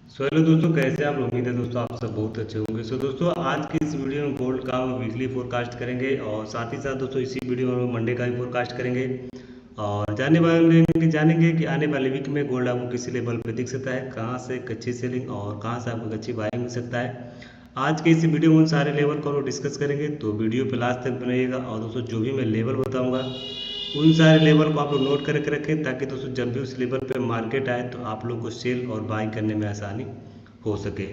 Hello दोस्तों, कैसे आप लोग? उम्मीद है दोस्तों आप सब बहुत अच्छे होंगे। दोस्तों, आज की इस वीडियो में गोल्ड का हम वीकली फोरकास्ट करेंगे और साथ ही साथ दोस्तों इसी वीडियो में मंडे का भी फोरकास्ट करेंगे और जानेंगे कि आने वाले वीक में गोल्ड आपको किसी लेवल पे दिख सकता है, कहाँ से एक अच्छी सेलिंग और कहाँ से आपको एक अच्छी बाइंग मिल सकता है। आज के इस वीडियो में उन सारे लेवल को हम लोग डिस्कस करेंगे, तो वीडियो पे लास्ट तक बनाइएगा। और दोस्तों जो भी मैं लेवल बताऊंगा उन सारे लेवल को आप लोग नोट करके रखें, ताकि दोस्तों जब भी उस लेवल पे मार्केट आए तो आप लोग को सेल और बाई करने में आसानी हो सके।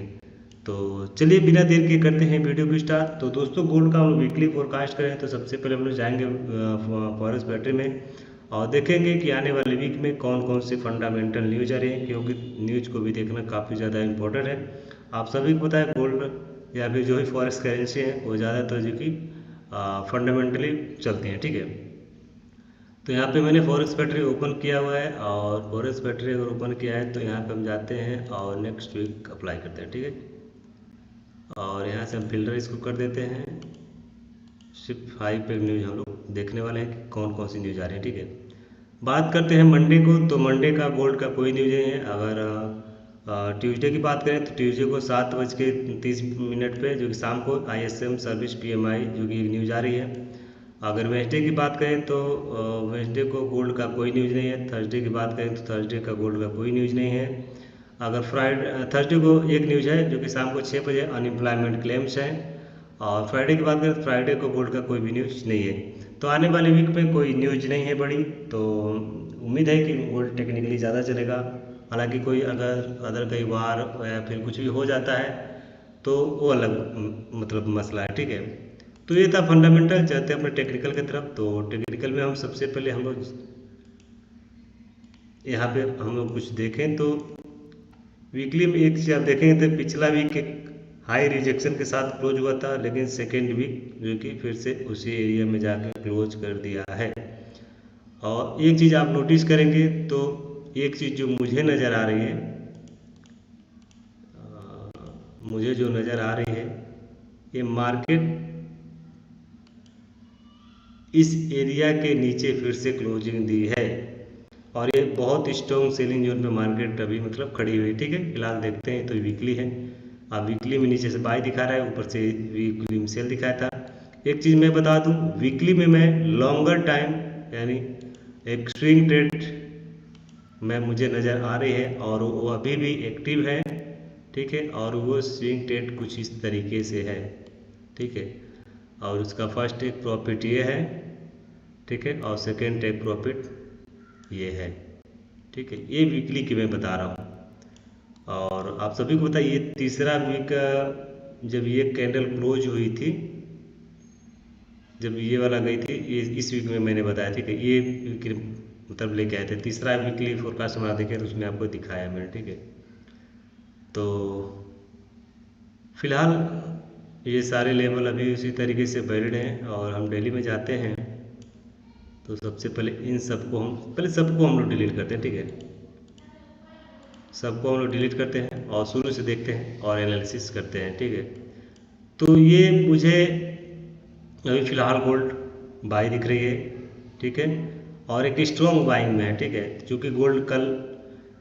तो चलिए बिना देर के करते हैं वीडियो को स्टार्ट। तो दोस्तों गोल्ड का हम लोग वीकली फोरकास्ट करें तो सबसे पहले हम लोग जाएंगे फॉरेक्स बैटरी में और देखेंगे कि आने वाले वीक में कौन कौन से फंडामेंटल न्यूज आ रहे हैं, क्योंकि न्यूज को भी देखना काफ़ी ज़्यादा इंपॉर्टेंट है। आप सभी को पता है गोल्ड या फिर जो भी फॉरेक्स करेंसी है वो ज़्यादातर जो कि फंडामेंटली चलती हैं, ठीक है। तो यहाँ पे मैंने फॉरेक्स बैटरी ओपन किया हुआ है और फॉरेक्स बैटरी अगर ओपन किया है तो यहाँ पे हम जाते हैं और नेक्स्ट वीक अप्लाई करते हैं, ठीक है। और यहाँ से हम फिल्टर इसको कर देते हैं। सिर्फ 5 पे न्यूज़ हम लोग देखने वाले हैं कि कौन कौन सी न्यूज़ आ रही है, ठीक है। बात करते हैं मंडे को, तो मंडे का गोल्ड का कोई न्यूज़ नहीं है। अगर ट्यूसडे की बात करें तो ट्यूसडे को 7:30 पे जो कि शाम को ISM सर्विस PMI जो कि एक न्यूज़ आ रही है। अगर वेंसडे की बात करें तो वेंसडे को गोल्ड का कोई न्यूज़ नहीं है। थर्सडे की बात करें तो थर्सडे का गोल्ड का कोई न्यूज़ नहीं है। अगर थर्सडे को एक न्यूज़ है जो कि शाम को 6 बजे अनएम्प्लॉयमेंट क्लेम्स हैं। और फ्राइडे की बात करें तो फ्राइडे को गोल्ड का कोई भी न्यूज़ नहीं है। तो आने वाले वीक में कोई न्यूज़ नहीं है बड़ी, तो उम्मीद है कि गोल्ड टेक्निकली ज़्यादा चलेगा। हालांकि कोई अगर अदर कई वार या फिर कुछ भी हो जाता है तो वो अलग मतलब मसला है, ठीक है। तो ये था फंडामेंटल। चलते हैं अपने टेक्निकल की तरफ। तो टेक्निकल में हम सबसे पहले हम लोग यहाँ पे हम लोग कुछ देखें तो वीकली में एक चीज़ आप देखेंगे तो पिछला वीक एक हाई रिजेक्शन के साथ क्लोज हुआ था, लेकिन सेकेंड वीक जो कि फिर से उसी एरिया में जाकर क्लोज कर दिया है। और एक चीज़ आप नोटिस करेंगे तो एक चीज़ जो मुझे नज़र आ रही है, मुझे जो नज़र आ रही है, ये मार्केट इस एरिया के नीचे फिर से क्लोजिंग दी है और ये बहुत स्ट्रॉन्ग सेलिंग जोन पे मार्केट अभी मतलब खड़ी हुई है, ठीक है। फिलहाल देखते हैं, तो वीकली है। अब वीकली में नीचे से बाय दिखा रहा है, ऊपर से वीकली में सेल दिखाया था। एक चीज़ मैं बता दूं, वीकली में मैं लॉन्गर टाइम यानी एक स्विंग ट्रेड में मुझे नज़र आ रही है और वो अभी भी एक्टिव है, ठीक है। और वो स्विंग ट्रेड कुछ इस तरीके से है, ठीक है। और उसका फर्स्ट टेक प्रॉफिट ये है, ठीक है, और सेकेंड टेक प्रॉफिट ये है, ठीक है। ये वीकली की मैं बता रहा हूँ। और आप सभी को पता है ये तीसरा वीक जब ये कैंडल क्लोज हुई थी, जब ये वाला गई थी, ये इस वीक में मैंने बताया, ठीक है। ये वीकली मतलब लेके आए थे तीसरा वीकली फोरकास्ट बना देखे तो उसमें आपको दिखाया मैंने, ठीक है। तो फिलहाल ये सारे लेवल अभी उसी तरीके से वैलिड हैं और हम डेली में जाते हैं। तो सबसे पहले इन सबको हम लोग डिलीट करते हैं, ठीक है। सबको हम लोग डिलीट करते हैं और शुरू से देखते हैं और एनालिसिस करते हैं, ठीक है। तो ये मुझे अभी फ़िलहाल गोल्ड बाई दिख रही है, ठीक है। और एक स्ट्रॉन्ग बाइंग में है, ठीक है। चूँकि गोल्ड कल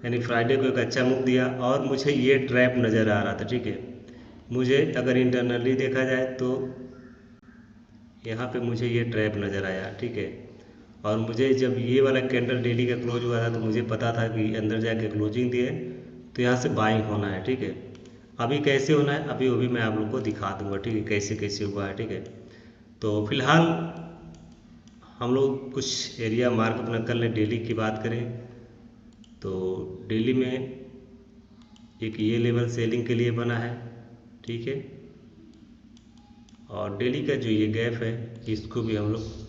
यानी फ्राइडे को एक अच्छा मूव दिया और मुझे ये ट्रैप नज़र आ रहा था, ठीक है। मुझे अगर इंटरनली देखा जाए तो यहाँ पे मुझे ये ट्रैप नज़र आया, ठीक है। और मुझे जब ये वाला कैंडल डेली का क्लोज हुआ था तो मुझे पता था कि अंदर जाके क्लोजिंग दिए तो यहाँ से बाइंग होना है, ठीक है। अभी कैसे होना है अभी वो भी मैं आप लोग को दिखा दूंगा, ठीक है, कैसे कैसे हुआ है, ठीक है। तो फिलहाल हम लोग कुछ एरिया मार्क अपना कर लें। डेली की बात करें तो डेली में एक ये लेवल सेलिंग के लिए बना है, ठीक है। और डेली का जो ये गैप है इसको भी हम लोग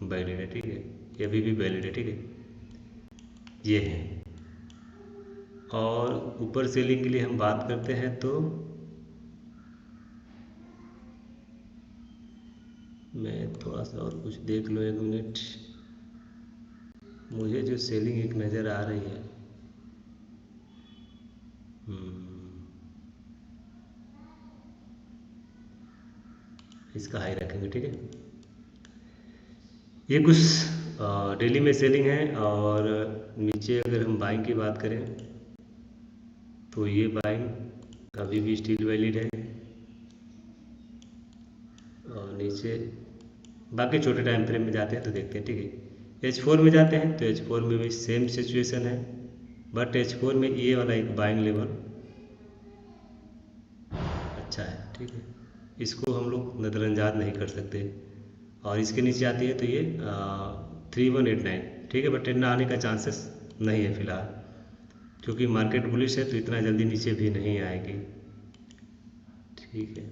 वैलिड है, ठीक है। ये अभी भी वैलिड है, ठीक है। ये है। और ऊपर सेलिंग के लिए हम बात करते हैं तो मैं थोड़ा सा और कुछ देख लो, 1 मिनट। मुझे जो सेलिंग एक नज़र आ रही है, इसका हाई रखेंगे, ठीक है। ये कुछ डेली में सेलिंग है। और नीचे अगर हम बाइंग की बात करें तो ये बाइंग अभी भी स्टिल वैलिड है। और नीचे बाकी छोटे टाइम फ्रेम में जाते हैं तो देखते हैं, ठीक है। H4 में जाते हैं तो H4 में भी सेम सिचुएशन है, बट H4 में ये वाला एक बाइंग लेवल अच्छा है, ठीक है। इसको हम लोग नज़रअंदाज नहीं कर सकते। और इसके नीचे आती है तो ये 3189, ठीक है, बट इतना आने का चांसेस नहीं है फिलहाल, क्योंकि मार्केट बुलिश है तो इतना जल्दी नीचे भी नहीं आएगी, ठीक है।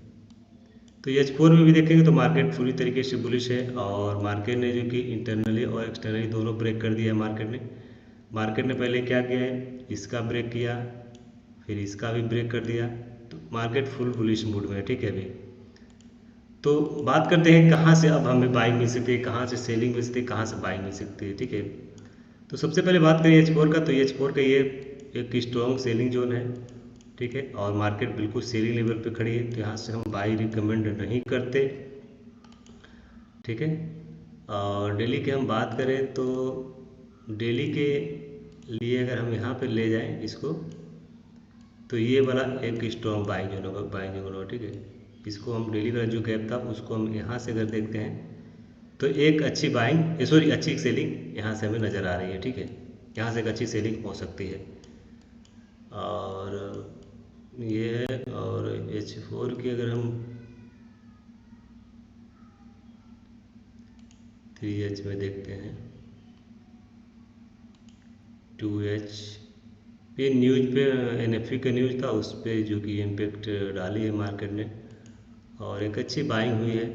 तो H4 में भी देखेंगे तो मार्केट पूरी तरीके से बुलिश है। और मार्केट ने जो कि इंटरनली और एक्सटर्नली दोनों ब्रेक कर दिया है। मार्केट ने पहले क्या किया है, इसका ब्रेक किया, फिर इसका भी ब्रेक कर दिया, तो मार्केट फुल बुलिश मूड में है, ठीक है। अभी तो बात करते हैं कहाँ से अब हमें बाइंग मिल सकती है, कहाँ से सेलिंग मिल सकती है, कहाँ से बाइंग मिल सकती है, ठीक है। तो सबसे पहले बात करें H4 का, तो H4 का ये एक स्ट्रॉन्ग सेलिंग जोन है, ठीक है। और मार्केट बिल्कुल सेलिंग लेवल पे खड़ी है, तो यहाँ से हम बाई रिकमेंड नहीं करते, ठीक है। और डेली की हम बात करें तो डेली के लिए अगर हम यहाँ पे ले जाएं इसको, तो ये वाला एक स्ट्रॉन्ग बाइंग जोन होगा, ठीक है। इसको हम डेली वाला जो गैप था उसको हम यहाँ से अगर देखते हैं तो एक अच्छी बाइंग सॉरी अच्छी सेलिंग यहाँ से हमें नज़र आ रही है, ठीक है। यहाँ से एक अच्छी सेलिंग हो सकती है। और ये है। और H4 की अगर हम 3H में देखते हैं, 2H ये न्यूज पे NFE का न्यूज़ था, उस पर जो कि इम्पेक्ट डाली है मार्केट ने, और एक अच्छी बाइंग हुई है।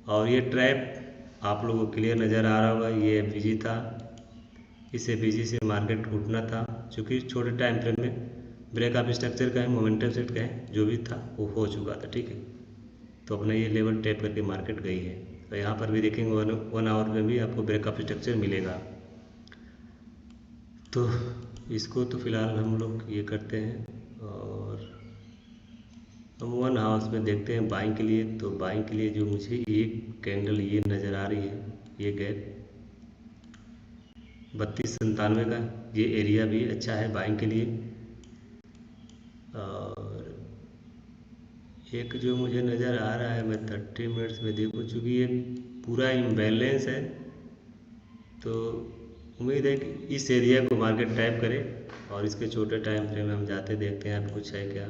और ये ट्रैप आप लोगों को क्लियर नज़र आ रहा होगा, ये FVG था, इस FVG से मार्केट उठना था, क्योंकि छोटे टाइम फ्रेम में ब्रेकअप स्ट्रक्चर का है, मोमेंटम सेट का है, जो भी था वो हो चुका था, ठीक है। तो अपना ये लेवल टैप करके मार्केट गई है। तो यहाँ पर भी देखेंगे 1 आवर में भी आपको ब्रेकअप स्ट्रक्चर मिलेगा। तो इसको तो फिलहाल हम लोग ये करते हैं। और हम 1 हाउस में देखते हैं बाइंग के लिए, तो बाइंग के लिए जो मुझे एक कैंडल ये नज़र आ रही है, ये गैप 3297 का, ये एरिया भी अच्छा है बाइंग के लिए। और एक जो मुझे नज़र आ रहा है, मैं 30 मिनट्स में देखूँ, चूँकि ये पूरा इम्बैलेंस है, तो उम्मीद है कि इस एरिया को मार्केट टैप करे। और इसके छोटे टाइम फ्रेम में हम जाते देखते हैं अब कुछ है क्या।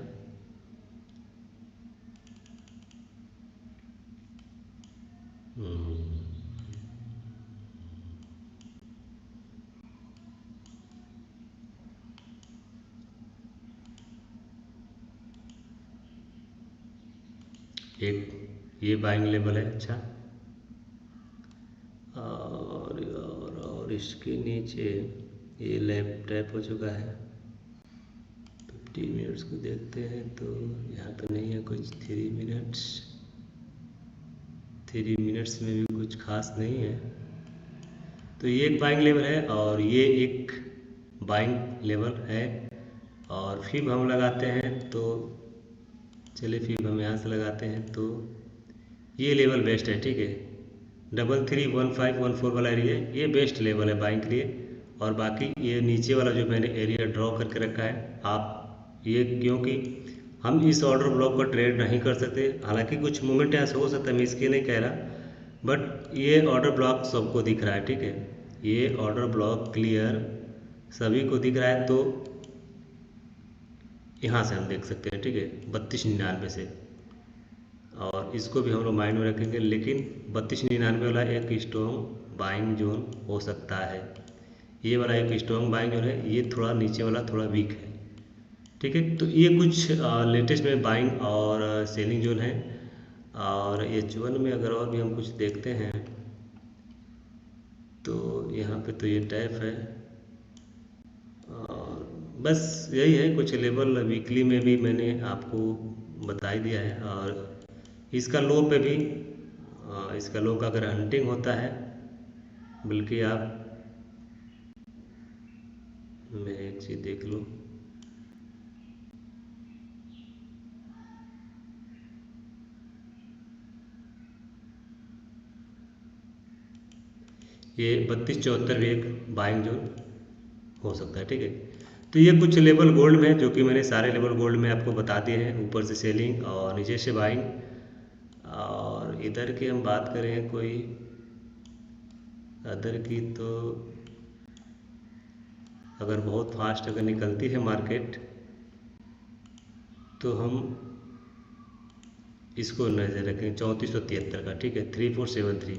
एक ये बाइंग लेवल है अच्छा। और इसके नीचे ये लेफ्ट टैप हो चुका है। 50 मिनट्स को देखते हैं तो यहाँ तो नहीं है कुछ। 3 मिनट्स में भी कुछ खास नहीं है। तो ये एक बाइंग लेवल है और ये एक बाइंग लेवल है। और फिर हम लगाते हैं तो चलिए फिर हम यहाँ से लगाते हैं तो ये लेवल बेस्ट है, ठीक है। 331514 वाला एरिया ये बेस्ट लेवल है बाइंग के लिए। और बाकी ये नीचे वाला जो मैंने एरिया ड्रॉ करके रखा है, आप ये क्योंकि हम इस ऑर्डर ब्लॉक को ट्रेड नहीं कर सकते, हालांकि कुछ मूवमेंट ऐसा हो सकता है, मैं इसके नहीं कह रहा, बट ये ऑर्डर ब्लॉक सबको दिख रहा है, ठीक है। ये ऑर्डर ब्लॉक क्लियर सभी को दिख रहा है, तो यहाँ से हम देख सकते हैं, ठीक है, 3299 से। और इसको भी हम लोग माइंड में रखेंगे, लेकिन 3299 वाला एक स्ट्रॉन्ग बाइंग जोन हो सकता है। ये वाला एक स्ट्रॉन्ग बाइंग जोन है, ये थोड़ा नीचे वाला थोड़ा वीक है, ठीक है। तो ये कुछ लेटेस्ट में बाइंग और सेलिंग जोन है। और H1 में अगर और भी हम कुछ देखते हैं तो यहाँ पे तो ये टैप है। और बस यही है, कुछ लेवल वीकली में भी मैंने आपको बता ही दिया है। और इसका लो पे भी इसका लो का अगर हंटिंग होता है, बल्कि आप मैं एक चीज़ देख लूँ, ये 32-74 भी एक बाइंग जोन हो सकता है, ठीक है। तो ये कुछ लेवल गोल्ड में है, जो कि मैंने सारे लेवल गोल्ड में आपको बता दिए हैं, ऊपर से सेलिंग और नीचे से बाइंग। और इधर की हम बात करें कोई अदर की, तो अगर बहुत फास्ट अगर निकलती है मार्केट तो हम इसको नज़र रखें 3473 का, ठीक है, 3473।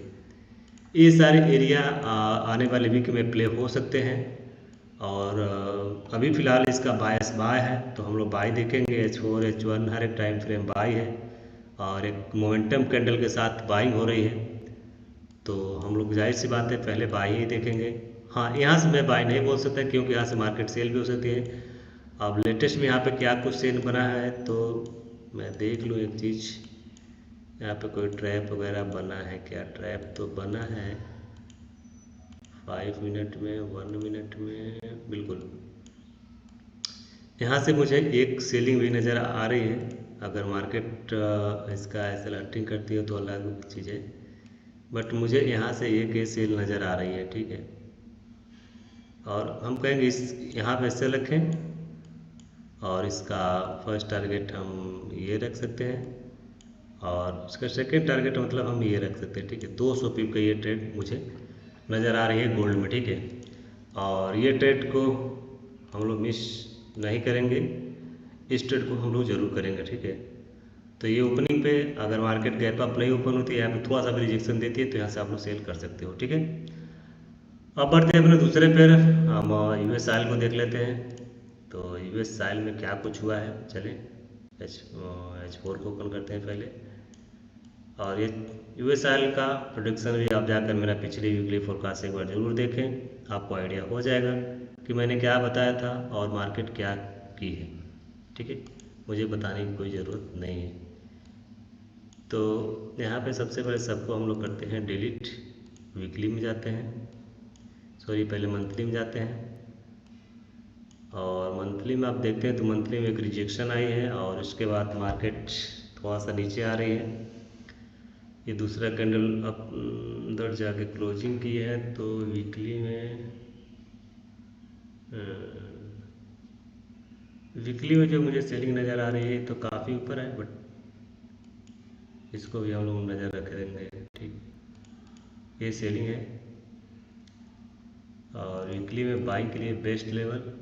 ये सारे एरिया आने वाले वीक में प्ले हो सकते हैं। और अभी फ़िलहाल इसका बायस बाय है, तो हम लोग बाय देखेंगे। H4 H1 हर एक टाइम फ्रेम बाय है और एक मोमेंटम कैंडल के साथ बाइंग हो रही है, तो हम लोग जाहिर सी बात है पहले बाय ही देखेंगे। हाँ, यहाँ से मैं बाय नहीं बोल सकता क्योंकि यहाँ से मार्केट सेल भी हो सकती है। अब लेटेस्ट में यहाँ पे क्या कुछ सेल बना है तो मैं देख लूँ एक चीज़। यहाँ पे कोई ट्रैप वगैरह बना है क्या? ट्रैप तो बना है 5 मिनट में, 1 मिनट में, बिल्कुल। यहाँ से मुझे एक सेलिंग भी नज़र आ रही है। अगर मार्केट इसका ऐसे हंटिंग करती है तो अलग चीज़ है, बट मुझे यहाँ से एक सेल नज़र आ रही है, ठीक है। और हम कहेंगे इस यहाँ पे सेल रखें और इसका फर्स्ट टारगेट हम ये रख सकते हैं और इसका सेकंड टारगेट मतलब हम ये रख सकते हैं, ठीक है। 200 पिप का ये ट्रेड मुझे नज़र आ रही है गोल्ड में, ठीक है। और ये ट्रेड को हम लोग मिस नहीं करेंगे, इस ट्रेड को हम लोग ज़रूर करेंगे, ठीक है। तो ये ओपनिंग पे अगर मार्केट गैप अप नहीं ओपन होती है, यहाँ पे थोड़ा सा भी रिजेक्शन देती है, तो यहाँ से आप लोग सेल कर सकते हो, ठीक है। अब बढ़ते हैं अपने दूसरे पेयर, हम यूएस साइल को देख लेते हैं। तो यूएस साइल में क्या कुछ हुआ है, चलें H4 को ओपन करते हैं पहले। और ये यूएस ऑयल का प्रोडक्शन भी आप जाकर मेरा पिछले वीकली फोरकास्ट एक बार ज़रूर देखें, आपको आइडिया हो जाएगा कि मैंने क्या बताया था और मार्केट क्या की है, ठीक है। मुझे बताने की कोई ज़रूरत नहीं है। तो यहाँ पे सबसे पहले सबको हम लोग करते हैं डिलीट, वीकली में जाते हैं, सॉरी पहले मंथली में जाते हैं। और मंथली में आप देखते हैं तो मंथली में एक रिजेक्शन आई है और उसके बाद मार्केट थोड़ा सा नीचे आ रही है। ये दूसरा कैंडल अप अंदर जाके क्लोजिंग की है, तो वीकली में जो मुझे सेलिंग नज़र आ रही है तो काफ़ी ऊपर है, बट इसको भी हम लोग नज़र रख देंगे, ठीक। ये सेलिंग है और वीकली में बाइंग के लिए बेस्ट लेवल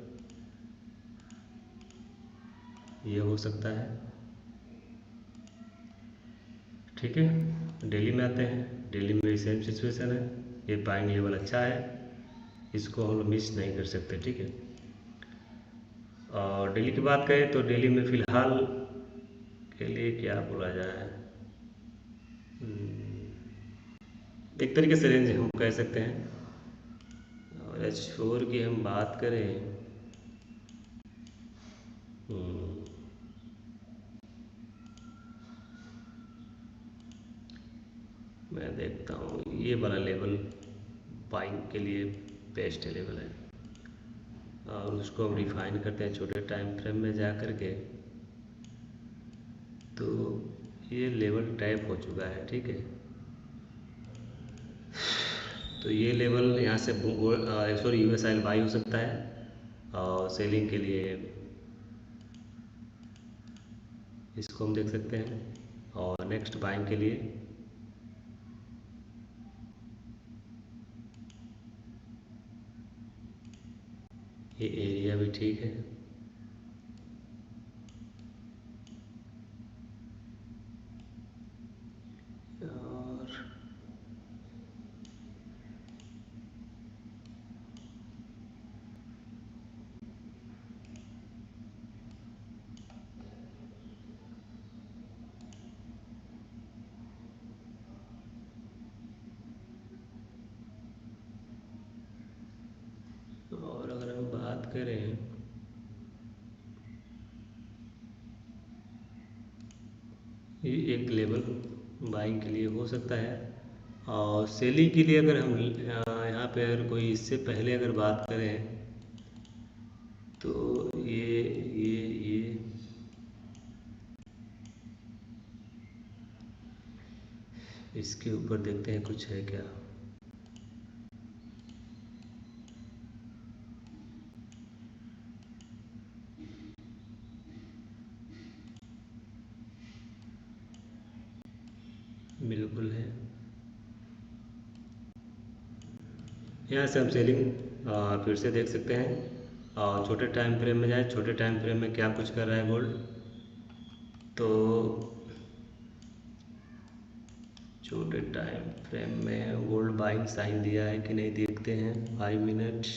ये हो सकता है, ठीक है। डेली में आते हैं, डेली में भी सेम सिचुएशन है, ये बाइंग लेवल अच्छा है, इसको हम लोग मिस नहीं कर सकते, ठीक है। और डेली की बात करें तो डेली में फ़िलहाल के लिए क्या बोला जाए, एक तरीके से रेंज हम कह सकते हैं। और H4 की हम बात करें, मैं देखता हूँ ये वाला लेवल बाइंग के लिए बेस्ट लेवल है और उसको हम रिफाइन करते हैं छोटे टाइम फ्रेम में जा कर के। तो ये लेवल टैप हो चुका है, ठीक है। तो ये लेवल यहाँ से सॉरी यूएस ऑयल बाई हो सकता है और सेलिंग के लिए इसको हम देख सकते हैं। और नेक्स्ट बाइंग के लिए ये एरिया भी ठीक है। और अगर हम बात करें ये एक लेवल बाइंग के लिए हो सकता है और सेलिंग के लिए अगर हम यहाँ पे अगर कोई इससे पहले अगर बात करें तो ये इसके ऊपर देखते हैं कुछ है क्या। बिल्कुल है। यहाँ से हम सेलिंग फिर से देख सकते हैं और छोटे टाइम फ्रेम में जाए, छोटे टाइम फ्रेम में क्या कुछ कर रहा है गोल्ड। तो छोटे टाइम फ्रेम में गोल्ड बाइंग साइन दिया है कि नहीं देखते हैं। 5 मिनट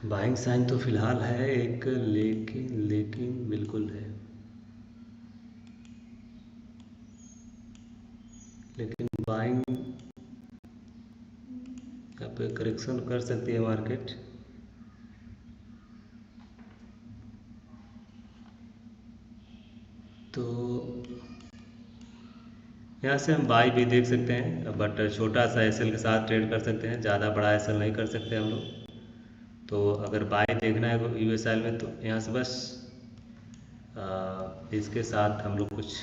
बाइंग साइन तो फिलहाल है एक, लेकिन बिल्कुल है, लेकिन बाइंग यहाँ पे करेक्शन कर सकती है मार्केट। तो यहाँ से हम बाई भी देख सकते हैं, बट छोटा सा एसएल के साथ ट्रेड कर सकते हैं, ज़्यादा बड़ा एसएल नहीं कर सकते हम लोग। तो अगर बाई देखना है यूएसएल में तो यहाँ से बस इसके साथ हम लोग कुछ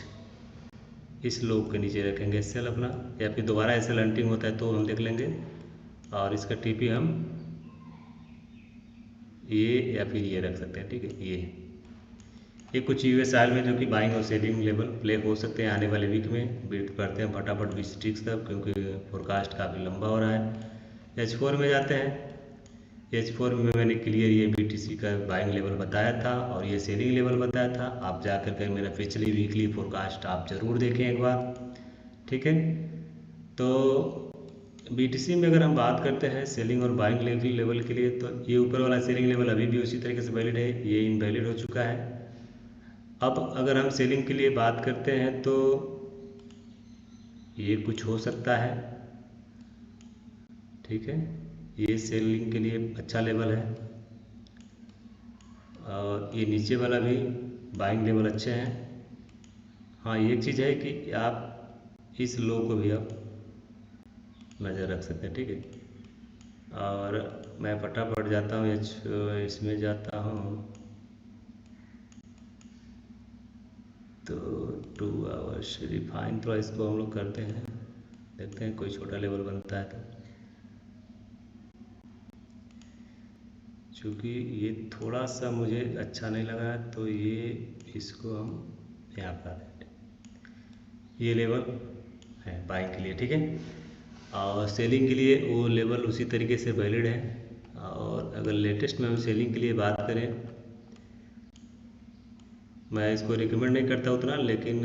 इस लो के नीचे रखेंगे एसएल अपना, या फिर दोबारा एसएल हंटिंग होता है तो हम देख लेंगे। और इसका टीपी हम ये या फिर ये रख सकते हैं, ठीक है। ये कुछ यूएसआर में जो कि बाइंग और सेलिंग लेवल प्ले हो सकते हैं आने वाले वीक में। वेट करते हैं फटाफट 20 स्टिक्स तक, क्योंकि फोरकास्ट काफ़ी लंबा हो रहा है। H4 में जाते हैं। H4 में मैंने क्लियर ये BTC का बाइंग लेवल बताया था और ये सेलिंग लेवल बताया था। आप जा कर के मेरा पिछली वीकली फोरकास्ट आप ज़रूर देखें एक बार, ठीक है। तो BTC में अगर हम बात करते हैं सेलिंग और बाइंग लेवल के लिए, तो ये ऊपर वाला सेलिंग लेवल अभी भी उसी तरीके से वैलिड है, ये इनवैलिड हो चुका है। अब अगर हम सेलिंग के लिए बात करते हैं तो ये कुछ हो सकता है, ठीक है। ये सेलिंग के लिए अच्छा लेवल है और ये नीचे वाला भी बाइंग लेवल अच्छे हैं। हाँ, एक चीज़ है कि आप इस लो को भी आप नज़र रख सकते हैं, ठीक है। और मैं फटाफट जाता हूँ इसमें जाता हूँ तो 2 आवर्स रिफाइन थोड़ा इसको हम लोग करते हैं, देखते हैं कोई छोटा लेवल बनता है तो। चूँकि ये थोड़ा सा मुझे अच्छा नहीं लगा है तो ये इसको हम यहाँ पर आ देंगे। ये लेवल है बाइंग के लिए, ठीक है। और सेलिंग के लिए वो लेवल उसी तरीके से वैलिड है। और अगर लेटेस्ट में हम सेलिंग के लिए बात करें, मैं इसको रिकमेंड नहीं करता उतना, लेकिन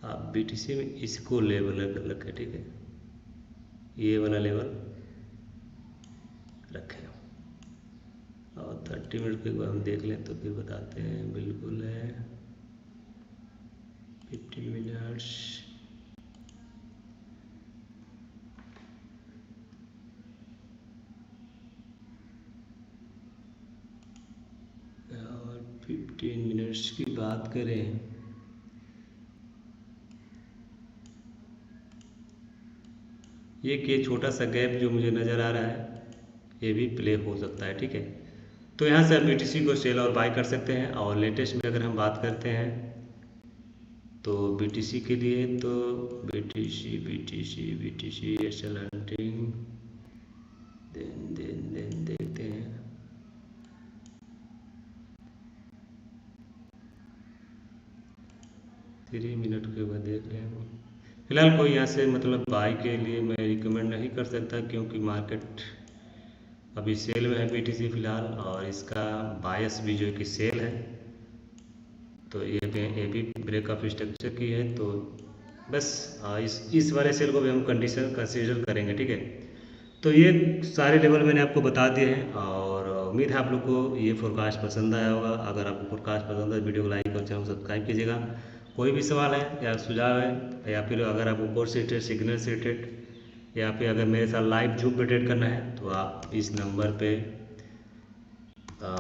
आप BTC में इसको लेवल रखें, ठीक है। ये वाला लेवल रखें और 30 मिनट के बाद हम देख लें तो फिर बताते हैं। बिल्कुल है 15 मिनट्स और 15 मिनट्स की बात करें, ये छोटा सा गैप जो मुझे नज़र आ रहा है ये भी प्ले हो सकता है, ठीक है। तो यहाँ से आप BTC को सेल और बाय कर सकते हैं। और लेटेस्ट में अगर हम बात करते हैं तो BTC के लिए तो BTC एसएल हंटिंग देन देखते हैं। थ्री मिनट के बाद देख रहे हैं। फिलहाल कोई यहाँ से मतलब बाई के लिए मैं रिकमेंड नहीं कर सकता, क्योंकि मार्केट अभी सेल में है BTC फिलहाल, और इसका बायस भी जो है कि सेल है। तो ये भी ब्रेक ऑफ स्ट्रक्चर की है, तो बस इस वाले सेल को भी हम कंसीडर करेंगे, ठीक है। तो ये सारे लेवल मैंने आपको बता दिए हैं और उम्मीद है आप लोग को ये फोरकास्ट पसंद आया होगा। अगर आपको फोरकास्ट पसंद है वीडियो को लाइक और चैनल को सब्सक्राइब कीजिएगा। कोई भी सवाल है या सुझाव है, या फिर अगर आपको कोर्स से रिलेटेड, सिग्नल से रिलेटेड, या फिर अगर मेरे साथ लाइव जूम पे ट्रेड करना है तो आप इस नंबर पे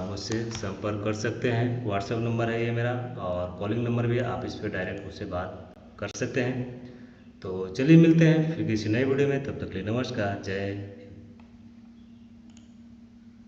मुझसे संपर्क कर सकते हैं। व्हाट्सएप नंबर है ये मेरा, और कॉलिंग नंबर भी है, आप इस पर डायरेक्ट मुझसे बात कर सकते हैं। तो चलिए मिलते हैं फिर किसी नए वीडियो में, तब तक के लिए नमस्कार, जय